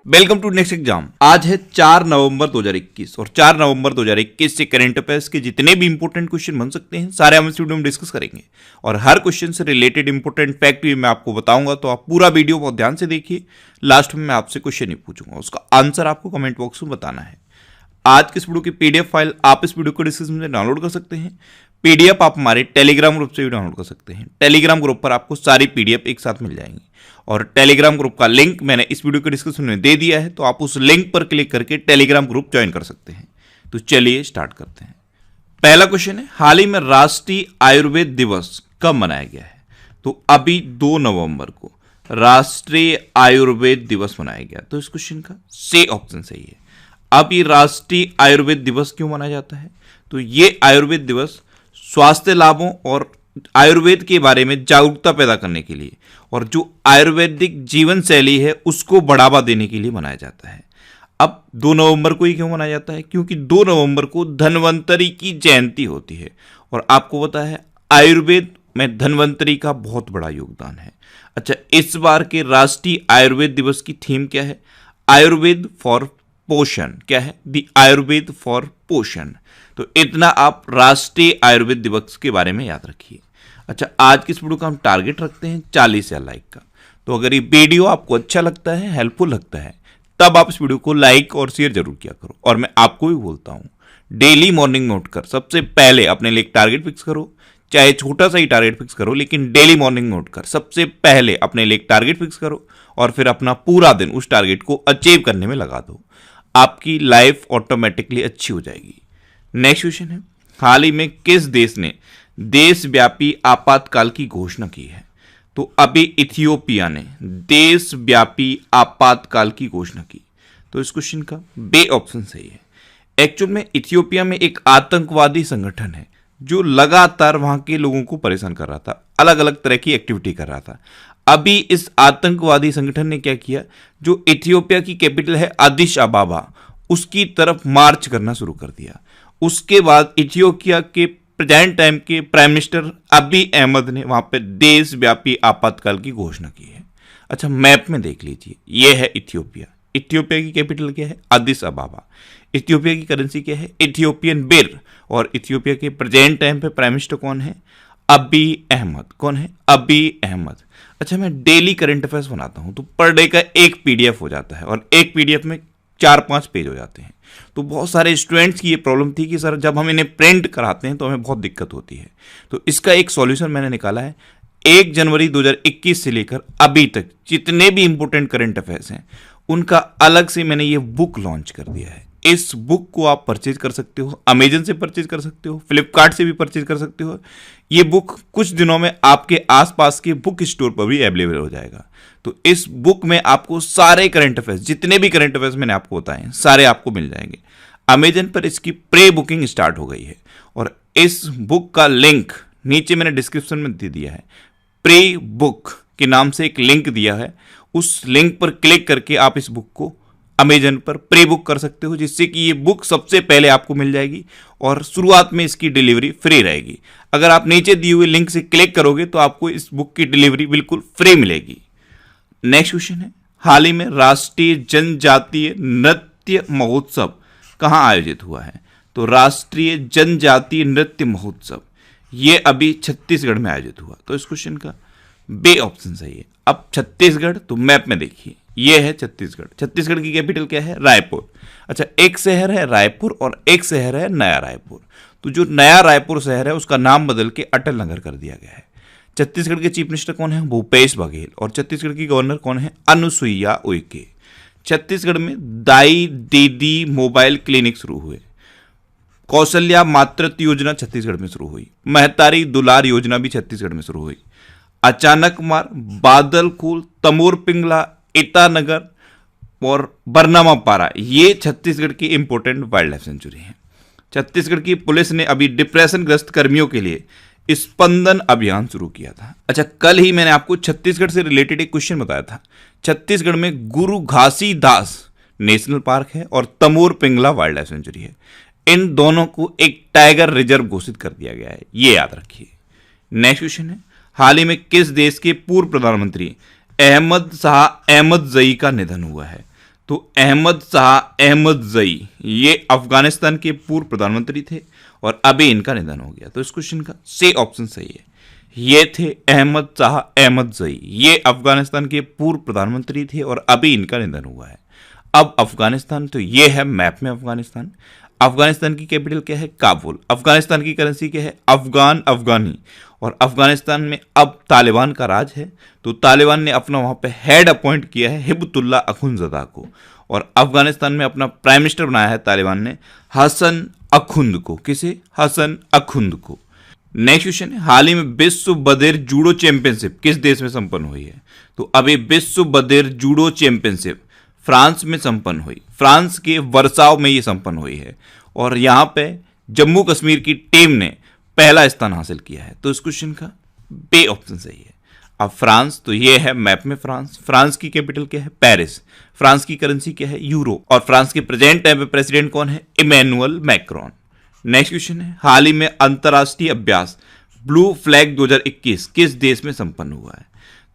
Welcome to next exam. आज है 4 नवंबर 2021 और 4 नवंबर 2021 से करंट अफेयर्स के जितने भी इंपॉर्टेंट क्वेश्चन बन सकते हैं सारे हम इस वीडियो में डिस्कस करेंगे और हर क्वेश्चन से रिलेटेड इंपॉर्टेंट फैक्ट भी मैं आपको बताऊंगा, तो आप पूरा वीडियो बहुत ध्यान से देखिए। लास्ट में मैं आपसे क्वेश्चन ही पूछूंगा, उसका आंसर आपको कमेंट बॉक्स में बताना है। आज की इस वीडियो की पीडीएफ फाइल आप इस वीडियो को डिस्क्रिप्शन में डाउनलोड कर सकते हैं। पीडीएफ आप हमारे टेलीग्राम ग्रुप से भी डाउनलोड कर सकते हैं। टेलीग्राम ग्रुप पर आपको सारी पीडीएफ एक साथ मिल जाएंगी और टेलीग्राम ग्रुप का लिंक मैंने इस वीडियो के डिस्क्रिप्शन में दे दिया है, तो आप उस लिंक पर क्लिक करके टेलीग्राम ग्रुप ज्वाइन कर सकते हैं। तो चलिए स्टार्ट करते हैं। पहला क्वेश्चन है, हाल ही में राष्ट्रीय आयुर्वेद दिवस कब मनाया गया है? तो अभी 2 नवंबर को राष्ट्रीय आयुर्वेद दिवस मनाया गया। तो इस क्वेश्चन का सी ऑप्शन सही है। अब ये राष्ट्रीय आयुर्वेद दिवस क्यों मनाया जाता है? तो ये आयुर्वेद दिवस स्वास्थ्य लाभों और आयुर्वेद के बारे में जागरूकता पैदा करने के लिए और जो आयुर्वेदिक जीवन शैली है उसको बढ़ावा देने के लिए मनाया जाता है। अब 2 नवंबर को ही क्यों मनाया जाता है? क्योंकि 2 नवंबर को धन्वंतरी की जयंती होती है और आपको पता है आयुर्वेद में धन्वंतरी का बहुत बड़ा योगदान है। अच्छा, इस बार के राष्ट्रीय आयुर्वेद दिवस की थीम क्या है? आयुर्वेद फॉर पोषण। क्या है? द आयुर्वेद फॉर पोषण। तो इतना आप राष्ट्रीय आयुर्वेद दिवस के बारे में याद रखिए। अच्छा, आज की इस वीडियो का हम टारगेट रखते हैं 40 लाइक का। तो अगर ये वीडियो आपको अच्छा लगता है, हेल्पफुल लगता है, तब आप इस वीडियो को लाइक और शेयर जरूर किया करो। और मैं आपको भी बोलता हूं, डेली मॉर्निंग में उठकर सबसे पहले अपने लिए एक टारगेट फिक्स करो, चाहे छोटा सा ही टारगेट फिक्स करो, लेकिन डेली मॉर्निंग में उठकर सबसे पहले अपने लिए एक टारगेट फिक्स करो और फिर अपना पूरा दिन उस टारगेट को अचीव करने में लगा दो। आपकी लाइफ ऑटोमेटिकली अच्छी हो जाएगी। नेक्स्ट क्वेश्चन है, हाल ही में किस देश ने देशव्यापी आपातकाल की घोषणा की है? तो अभी इथियोपिया ने देशव्यापी आपातकाल की घोषणा की। तो इस क्वेश्चन का बी ऑप्शन सही है। एक्चुअल में इथियोपिया में एक आतंकवादी संगठन है जो लगातार वहां के लोगों को परेशान कर रहा था, अलग अलग तरह की एक्टिविटी कर रहा था। अभी इस आतंकवादी संगठन ने क्या किया, जो इथियोपिया की कैपिटल है अदिस अबाबा, उसकी तरफ मार्च करना शुरू कर दिया। उसके बाद इथियोपिया के प्रेजेंट टाइम के प्राइम मिनिस्टर अबी अहमद ने वहां पर देशव्यापी आपातकाल की घोषणा की है। अच्छा, मैप में देख लीजिए, यह है इथियोपिया। इथियोपिया की कैपिटल क्या है? अदिस अबाबा। इथियोपिया की करेंसी क्या है? इथियोपियन बिर। और इथियोपिया के प्रेजेंट टाइम पे प्राइम मिनिस्टर कौन है? अबी अहमद। कौन है? अबी अहमद। अच्छा, मैं डेली करंट अफेयर्स बनाता हूं तो पर डे का एक पीडीएफ हो जाता है और एक पीडीएफ में 4-5 पेज हो जाते हैं। तो बहुत सारे स्टूडेंट्स की ये प्रॉब्लम थी कि सर जब हम इन्हें प्रिंट कराते हैं तो हमें बहुत दिक्कत होती है। तो इसका एक सॉल्यूशन मैंने निकाला है। 1 जनवरी 2021 से लेकर अभी तक जितने भी इंपॉर्टेंट करंट अफेयर्स हैं उनका अलग से मैंने ये बुक लॉन्च कर दिया है। इस बुक को आप परचेज कर सकते हो, अमेजन से परचेज कर सकते हो, फ्लिपकार्ट से भी परचेज कर सकते हो। ये बुक कुछ दिनों में आपके आसपास के बुक स्टोर पर भी अवेलेबल हो जाएगा। तो इस बुक में आपको सारे करंट अफेयर्स, जितने भी करंट अफेयर्स मैंने आपको बताए, सारे आपको मिल जाएंगे। अमेजन पर इसकी प्री बुकिंग स्टार्ट हो गई है और इस बुक का लिंक नीचे मैंने डिस्क्रिप्शन में दे दिया है। प्री बुक के नाम से एक लिंक दिया है, उस लिंक पर क्लिक करके आप इस बुक को अमेजन पर प्री बुक कर सकते हो, जिससे कि ये बुक सबसे पहले आपको मिल जाएगी और शुरुआत में इसकी डिलीवरी फ्री रहेगी। अगर आप नीचे दिए हुए लिंक से क्लिक करोगे तो आपको इस बुक की डिलीवरी बिल्कुल फ्री मिलेगी। नेक्स्ट क्वेश्चन है, हाल ही में राष्ट्रीय जनजातीय नृत्य महोत्सव कहां आयोजित हुआ है? तो राष्ट्रीय जनजातीय नृत्य महोत्सव ये अभी छत्तीसगढ़ में आयोजित हुआ। तो इस क्वेश्चन का बी ऑप्शन सही है। अब छत्तीसगढ़, तो मैप में देखिए, ये है छत्तीसगढ़। छत्तीसगढ़ की कैपिटल क्या है? रायपुर। अच्छा, एक शहर है रायपुर और एक शहर है नया रायपुर। तो जो नया रायपुर शहर है उसका नाम बदल के अटल नगर कर दिया गया है। छत्तीसगढ़ के चीफ मिनिस्टर कौन है? भूपेश बघेल। और छत्तीसगढ़ की गवर्नर कौन है? अनुसुईया उइके। छत्तीसगढ़ में दाई दीदी मोबाइल क्लिनिक शुरू हुए। कौशल्या मातृत्व योजना छत्तीसगढ़ में शुरू हुई। महतारी दुलार योजना भी छत्तीसगढ़ में शुरू हुई। अचानक मार, बादलखूल, तमोर पिंगला, ईटानगर और बरनामा पारा, ये छत्तीसगढ़ की इंपॉर्टेंट वाइल्ड लाइफ सेंचुरी है। छत्तीसगढ़ की पुलिस ने अभी डिप्रेशन ग्रस्त कर्मियों के लिए स्पंदन अभियान शुरू किया था। अच्छा, कल ही मैंने आपको छत्तीसगढ़ से रिलेटेड एक क्वेश्चन बताया था। छत्तीसगढ़ में गुरु घासीदास नेशनल पार्क है और Tamor Pingala wild life sanctuary है। इन दोनों को एक टाइगर रिजर्व घोषित कर दिया गया है, ये याद रखिए। नेक्स्ट क्वेश्चन है, हाल ही में किस देश के पूर्व प्रधानमंत्री अहमद शाह अहमद जई का निधन हुआ है? तो अहमद शाह अहमदजई ये अफगानिस्तान के पूर्व प्रधानमंत्री थे और अभी इनका निधन हो गया। तो इस क्वेश्चन का सी ऑप्शन सही है। ये थे अहमद शाह अहमदजई, ये अफगानिस्तान के पूर्व प्रधानमंत्री थे और अभी इनका निधन हुआ है। अब अफगानिस्तान, तो ये है मैप में अफगानिस्तान। अफगानिस्तान की कैपिटल क्या है? काबुल। अफगानिस्तान की करेंसी क्या है? अफगान अफगानी। और अफगानिस्तान में अब तालिबान का राज है, तो तालिबान ने अपना वहां पे हेड अपॉइंट किया है हिब्बतुल्लाह अखुंजदा को, और अफगानिस्तान में अपना प्राइम मिनिस्टर बनाया है तालिबान ने हसन अखुंद को। किसे? हसन अखुंद को। नेक्स्ट क्वेश्चन है, हाल ही में विश्व बधिर जूडो चैंपियनशिप किस देश में संपन्न हुई है? तो अभी विश्व बधिर जूडो चैंपियनशिप फ्रांस में संपन्न हुई। फ्रांस के वर्साव में ये संपन्न हुई है और यहां पे जम्मू कश्मीर की टीम ने पहला स्थान हासिल किया है। तो इस क्वेश्चन का बी ऑप्शन सही है। अब फ्रांस, तो ये है मैप में फ्रांस। फ्रांस की कैपिटल क्या है? पेरिस। फ्रांस की करेंसी क्या है? यूरो। और फ्रांस के प्रेजेंट टाइम पे प्रेसिडेंट कौन है? Emmanuel Macron. नेक्स्ट क्वेश्चन है, हाल ही में अंतरराष्ट्रीय अभ्यास ब्लू फ्लैग 2021 किस देश में संपन्न हुआ है?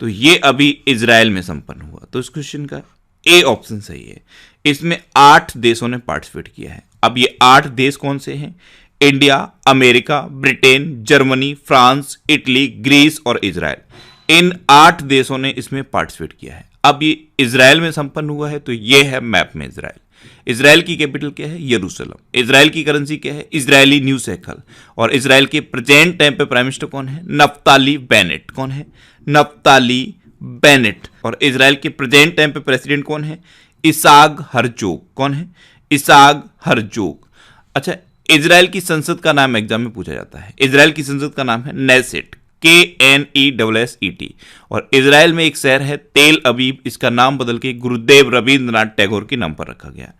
तो ये अभी इजराइल में संपन्न हुआ। तो इस क्वेश्चन का ए ऑप्शन सही है। इसमें 8 देशों ने पार्टिसिपेट किया है। अब ये 8 देश कौन से हैं? India, America, Britain, Germany, France, Italy, Greece और इजराइल। इन 8 देशों ने इसमें पार्टिसिपेट किया है। अब ये इजराइल में संपन्न हुआ है, तो ये है मैप में इजराइल। इजराइल की कैपिटल क्या है? यरूशलेम। इजराइल की करेंसी क्या है? Israeli new shekel. और इजराइल के प्रेजेंट टाइम पे प्राइम मिनिस्टर कौन है? Naftali Bennett. कौन है? Naftali Bennett. और इजराइल के प्रेजेंट टाइम पे प्रेसिडेंट कौन है? Isaac Herzog. कौन है? Isaac Herzog. अच्छा, इजराइल की संसद का नाम एग्जाम में पूछा जाता है। इजराइल की संसद का नाम है नेसेट, KNESSET। और इजराइल में एक शहर है तेल अवीव, इसका नाम बदल के गुरुदेव रविंद्रनाथ टैगोर के नाम पर रखा गया।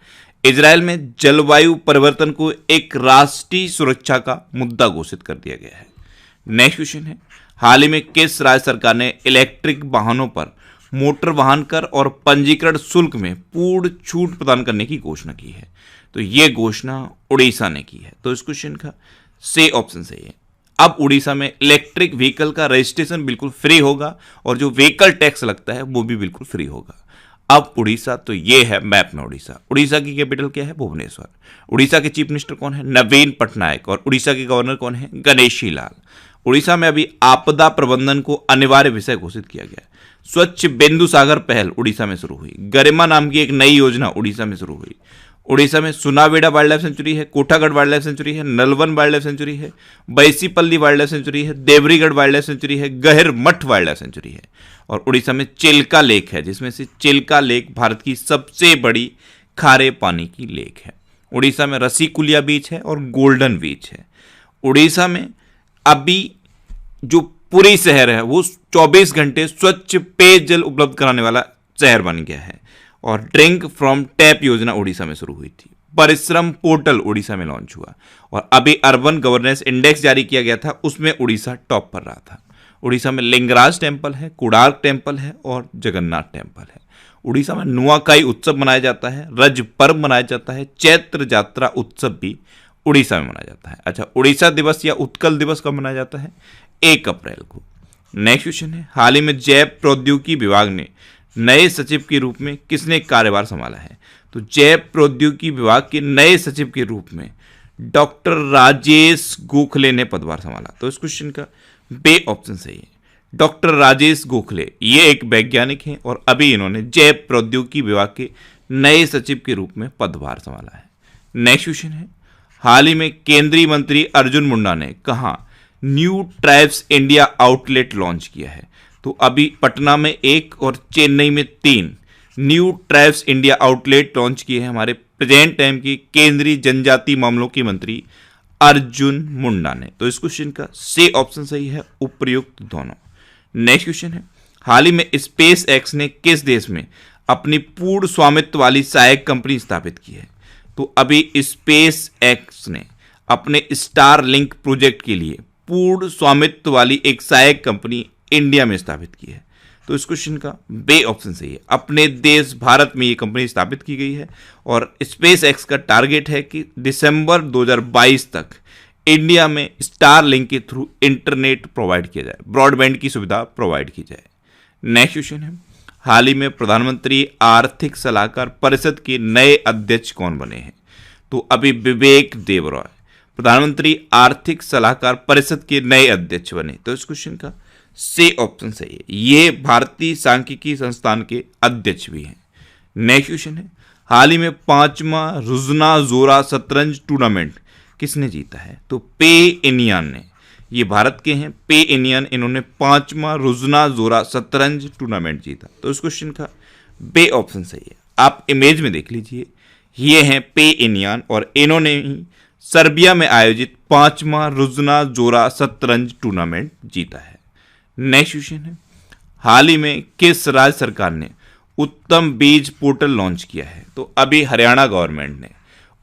इजराइल में जलवायु परिवर्तन को एक राष्ट्रीय सुरक्षा का मुद्दा घोषित कर दिया गया है। नेक्स्ट क्वेश्चन है, हाल ही में किस राज्य सरकार ने इलेक्ट्रिक वाहनों पर मोटर वाहन कर और पंजीकरण शुल्क में पूर्ण छूट प्रदान करने की घोषणा की है? तो यह घोषणा उड़ीसा ने की है। तो इस क्वेश्चन का सी ऑप्शन सही है। अब उड़ीसा में इलेक्ट्रिक व्हीकल का रजिस्ट्रेशन बिल्कुल फ्री होगा और जो व्हीकल टैक्स लगता है वो भी बिल्कुल फ्री होगा। अब उड़ीसा, तो ये है मैप में उड़ीसा। उड़ीसा की कैपिटल क्या है? भुवनेश्वर। उड़ीसा के चीफ मिनिस्टर कौन है? नवीन पटनायक। और उड़ीसा के गवर्नर कौन है? गणेशी लाल। उड़ीसा में अभी आपदा प्रबंधन को अनिवार्य विषय घोषित किया गया है। स्वच्छ बिंदु सागर पहल उड़ीसा में शुरू हुई। गरिमा नाम की एक नई योजना उड़ीसा में शुरू हुई। उड़ीसा में सुनावेड़ा वाइल्ड लाइफ सेंचुरी है, कोठागढ़ वाइल्ड लाइफ सेंचुरी है, नलवन वाइल्ड लाइफ सेंचुरी है, बैसीपल्ली वाइल्ड लाइफ सेंचुरी है, देवरीगढ़ वाइल्ड लाइफ सेंचुरी है, गहिर मठ वाइल्ड लाइफ सेंचुरी है। और उड़ीसा में चिल्का लेक है, जिसमें से चिल्का लेक भारत की सबसे बड़ी खारे पानी की लेक है। उड़ीसा में रसीकुलिया बीच है और गोल्डन बीच है। उड़ीसा में अभी जो पुरी शहर है वो 24 घंटे स्वच्छ पेयजल उपलब्ध कराने वाला शहर बन गया है। और ड्रिंक फ्रॉम टैप योजना उड़ीसा में शुरू हुई थी। परिश्रम पोर्टल उड़ीसा में लॉन्च हुआ और अभी अर्बन गवर्नेंस इंडेक्स जारी किया गया था, उसमें उड़ीसा टॉप पर रहा था। उड़ीसा में लिंगराज टेम्पल है, कोणार्क टेम्पल है और जगन्नाथ टेम्पल है। उड़ीसा में नुआखाई उत्सव मनाया जाता है, रज पर्व मनाया जाता है, चैत्र यात्रा उत्सव भी उड़ीसा में मनाया जाता है। अच्छा, उड़ीसा दिवस या उत्कल दिवस कब मनाया जाता है? 1 अप्रैल को। नेक्स्ट क्वेश्चन है, हाल ही में जैव प्रौद्योगिकी विभाग ने नए सचिव के रूप में किसने कार्यभार संभाला है? तो जैव प्रौद्योगिकी विभाग के नए सचिव के रूप में डॉक्टर राजेश गोखले ने पदभार संभाला। तो इस क्वेश्चन का बे ऑप्शन सही है। डॉक्टर राजेश गोखले ये एक वैज्ञानिक हैं और अभी इन्होंने जैव प्रौद्योगिकी विभाग के नए सचिव के रूप में पदभार संभाला है। नेक्स्ट क्वेश्चन है, हाल ही में केंद्रीय मंत्री अर्जुन मुंडा ने कहा new tribes India outlet launch किया है? तो अभी पटना में 1 और चेन्नई में 3 new tribes India outlet launch किए हैं हमारे प्रेजेंट टाइम के केंद्रीय जनजाति मामलों के मंत्री अर्जुन मुंडा ने। तो इस क्वेश्चन का सी ऑप्शन सही है, उपयुक्त दोनों। नेक्स्ट क्वेश्चन है, हाल ही में स्पेस एक्स ने किस देश में अपनी पूर्ण स्वामित्व वाली सहायक कंपनी स्थापित की है? तो अभी स्पेस एक्स ने अपने स्टार लिंक प्रोजेक्ट के लिए पूर्ण स्वामित्व वाली एक सहायक कंपनी इंडिया में स्थापित की है। तो इस क्वेश्चन का बे ऑप्शन सही है। अपने देश भारत में ये कंपनी स्थापित की गई है और स्पेस एक्स का टारगेट है कि दिसंबर 2022 तक इंडिया में स्टार लिंक के थ्रू इंटरनेट प्रोवाइड किया जाए, ब्रॉडबैंड की सुविधा प्रोवाइड की जाए। नेक्स्ट क्वेश्चन है, हाल ही में प्रधानमंत्री आर्थिक सलाहकार परिषद के नए अध्यक्ष कौन बने हैं? तो अभी विवेक देबरॉय प्रधानमंत्री आर्थिक सलाहकार परिषद के नए अध्यक्ष बने। तो इस क्वेश्चन का सी ऑप्शन सही है, ये भारतीय सांख्यिकी संस्थान के अध्यक्ष भी हैं। नेक्स्ट क्वेश्चन है, हाल ही में 5वां रुजना जोरा शतरंज टूर्नामेंट किसने जीता है? तो पे इनियान ने, ये भारत के हैं, पे इनियन, इन्होंने 5वां रुजना जोरा शतरंज टूर्नामेंट जीता। तो इस क्वेश्चन का बे ऑप्शन सही है। आप इमेज में देख लीजिए, ये हैं पे इनियन और इन्होंने ही सर्बिया में आयोजित 5वां रुजना जोरा शतरंज टूर्नामेंट जीता है। नेक्स्ट क्वेश्चन है, हाल ही में किस राज्य सरकार ने उत्तम बीज पोर्टल लॉन्च किया है? तो अभी हरियाणा गवर्नमेंट ने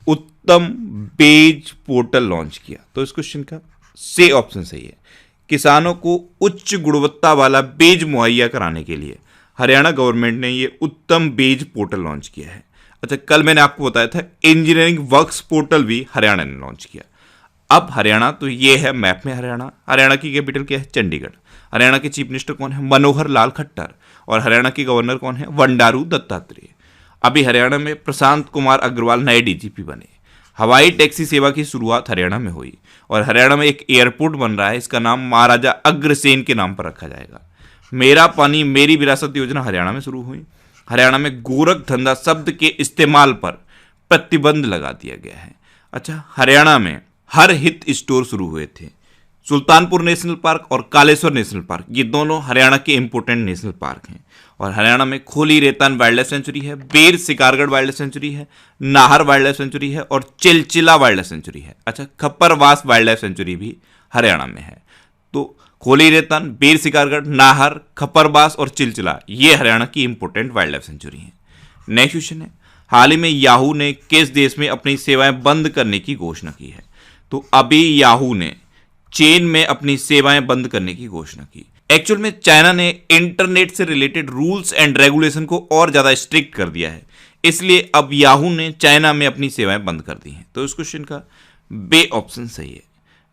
उत्तम बीज पोर्टल लॉन्च किया। तो इस क्वेश्चन का सी ऑप्शन सही है, किसानों को उच्च गुणवत्ता वाला बीज मुहैया कराने के लिए हरियाणा गवर्नमेंट ने ये उत्तम बीज पोर्टल लॉन्च किया है। अच्छा, कल मैंने आपको बताया था इंजीनियरिंग वर्क्स पोर्टल भी हरियाणा ने लॉन्च किया। अब हरियाणा, तो ये है मैप में हरियाणा। हरियाणा की कैपिटल क्या है? चंडीगढ़। हरियाणा के चीफ मिनिस्टर कौन है? मनोहर लाल खट्टर। और हरियाणा के गवर्नर कौन है? बंडारू दत्तात्रेय। अभी हरियाणा में प्रशांत कुमार अग्रवाल नए डीजीपी बने। हवाई टैक्सी सेवा की शुरुआत हरियाणा में हुई और हरियाणा में एक एयरपोर्ट बन रहा है, इसका नाम महाराजा अग्रसेन के नाम पर रखा जाएगा। मेरा पानी मेरी विरासत योजना हरियाणा में शुरू हुई। हरियाणा में गोरख धंधा शब्द के इस्तेमाल पर प्रतिबंध लगा दिया गया है। अच्छा, हरियाणा में हर हित स्टोर शुरू हुए थे। सुल्तानपुर नेशनल पार्क और कालेश्वर नेशनल पार्क, ये दोनों हरियाणा के इंपोर्टेंट नेशनल पार्क हैं। और हरियाणा में खोली रेतान वाइल्ड लाइफ सेंचुरी है, बेर शिकारगढ़ वाइल्ड लाइफ सेंचुरी है, नाहर वाइल्ड लाइफ सेंचुरी है और चिलचिला वाइल्ड लाइफ सेंचुरी है। अच्छा, खप्परवास वाइल्ड लाइफ सेंचुरी भी हरियाणा में है। तो खोली रेतान, बेर शिकारगढ़, नाहर, खप्परवास और चिलचिला, ये हरियाणा की इंपोर्टेंट वाइल्ड लाइफ सेंचुरी है। नेक्स्ट क्वेश्चन है, हाल ही में याहू ने किस देश में अपनी सेवाएं बंद करने की घोषणा की है? तो अभी याहू ने चीन में अपनी सेवाएं बंद करने की घोषणा की। एक्चुअल में चाइना ने इंटरनेट से रिलेटेड रूल्स एंड रेगुलेशन को और ज्यादा स्ट्रिक्ट कर दिया है, इसलिए अब याहू ने चाइना में अपनी सेवाएं बंद कर दी हैं। तो इस क्वेश्चन का बे ऑप्शन सही है।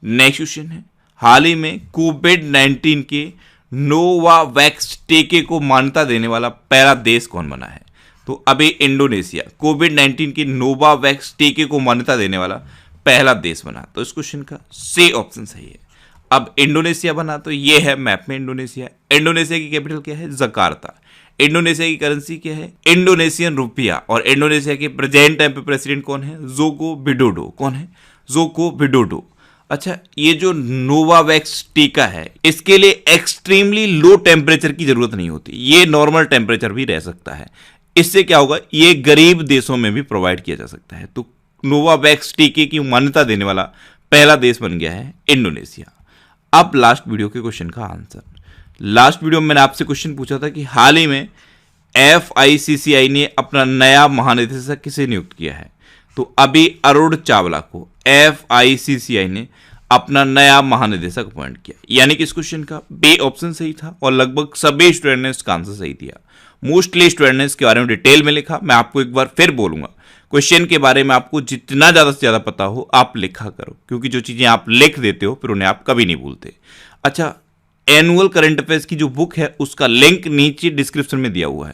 नेक्स्ट क्वेश्चन है, हाल ही में कोविड-19 के नोवावैक्स टीके को मान्यता देने वाला पहला देश कौन बना है? तो अभी इंडोनेशिया कोविड-19 के नोवावैक्स टीके को मान्यता देने वाला पहला देश बना। तो इस क्वेश्चन का सी ऑप्शन सही है। अब इंडोनेशिया बना, तो ये है मैप में इंडोनेशिया। इंडोनेशिया की कैपिटल क्या है? जकार्ता। इंडोनेशिया की करेंसी क्या है? Indonesian rupiah. और इंडोनेशिया के प्रेजेंट टाइम पे प्रेसिडेंट कौन है? Joko Widodo. कौन है? Joko Widodo. अच्छा, ये जो नोवावैक्स टीका है, इसके लिए एक्सट्रीमली लो टेम्परेचर की जरूरत नहीं होती, ये नॉर्मल टेम्परेचर भी रह सकता है। इससे क्या होगा, ये गरीब देशों में भी प्रोवाइड किया जा सकता है। तो नोवावैक्स टीके की मान्यता देने वाला पहला देश बन गया है इंडोनेशिया। अब लास्ट वीडियो के क्वेश्चन का आंसर। लास्ट वीडियो में मैंने आपसे क्वेश्चन पूछा था कि हाल ही में FICCI ने अपना नया महानिदेशक किसे नियुक्त किया है? तो अभी अरुण चावला को FICCI ने अपना नया महानिदेशक अपॉइंट किया। यानी कि इस क्वेश्चन का बे ऑप्शन सही था और लगभग सभी स्टूडेंट ने इसका आंसर सही दिया। मोस्टली स्टूडेंट ने इसके बारे में डिटेल में लिखा। मैं आपको एक बार फिर बोलूंगा, क्वेश्चन के बारे में आपको जितना ज़्यादा से ज़्यादा पता हो आप लिखा करो, क्योंकि जो चीज़ें आप लिख देते हो फिर उन्हें आप कभी नहीं भूलते। अच्छा, एनुअल करंट अफेयर्स की जो बुक है उसका लिंक नीचे डिस्क्रिप्शन में दिया हुआ है।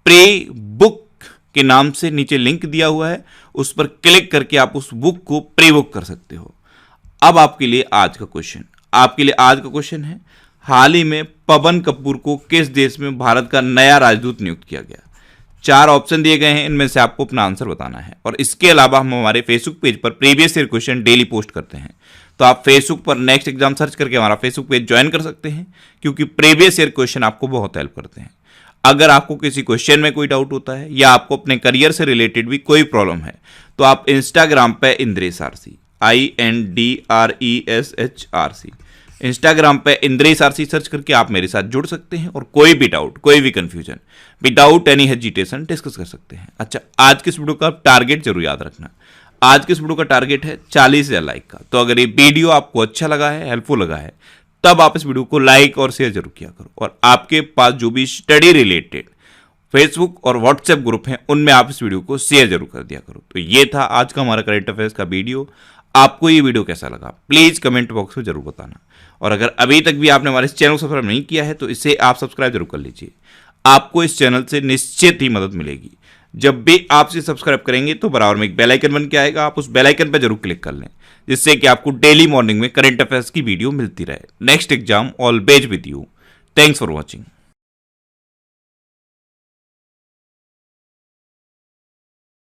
प्री बुक के नाम से नीचे लिंक दिया हुआ है, उस पर क्लिक करके आप उस बुक को प्री बुक कर सकते हो। अब आपके लिए आज का क्वेश्चन है, हाल ही में पवन कपूर को किस देश में भारत का नया राजदूत नियुक्त किया गया? 4 ऑप्शन दिए गए हैं, इनमें से आपको अपना आंसर बताना है। और इसके अलावा हम हमारे फेसबुक पेज पर previous year question daily post करते हैं, तो आप फेसबुक पर नेक्स्ट एग्जाम सर्च करके हमारा फेसबुक पेज ज्वाइन कर सकते हैं, क्योंकि प्रीवियस ईयर क्वेश्चन आपको बहुत हेल्प करते हैं। अगर आपको किसी क्वेश्चन में कोई डाउट होता है या आपको अपने करियर से रिलेटेड भी कोई प्रॉब्लम है, तो आप इंस्टाग्राम पे इंद्रेश आरसी INDRESHRC इंस्टाग्राम पे इंद्रेश आरसी सर्च करके आप मेरे साथ जुड़ सकते हैं और कोई भी डाउट, कोई भी confusion without any hesitation discuss कर सकते हैं। अच्छा, आज के इस वीडियो का टारगेट जरूर याद रखना। आज के इस वीडियो का टारगेट है 40,000 लाइक का। तो अगर ये वीडियो आपको अच्छा लगा है, हेल्पफुल लगा है, तब आप इस वीडियो को लाइक और शेयर जरूर किया करो। और आपके पास जो भी स्टडी रिलेटेड फेसबुक और व्हाट्सएप ग्रुप हैं, उनमें आप इस वीडियो को शेयर जरूर कर दिया करो। तो ये था आज का हमारा करंट अफेयर्स का वीडियो। आपको ये वीडियो कैसा लगा प्लीज कमेंट बॉक्स में जरूर बताना। और अगर अभी तक भी आपने हमारे इस चैनल को सब्सक्राइब नहीं किया है तो इसे आप सब्सक्राइब जरूर कर लीजिए। आपको इस चैनल से निश्चित ही मदद मिलेगी। जब भी आप इसे सब्सक्राइब करेंगे तो बराबर में एक बेल आइकन बन के आएगा, आप उस बेल आइकन पर जरूर क्लिक कर लें, जिससे कि आपको डेली मॉर्निंग में करंट अफेयर्स की वीडियो मिलती रहे। Next exam always with you. Thanks for watching.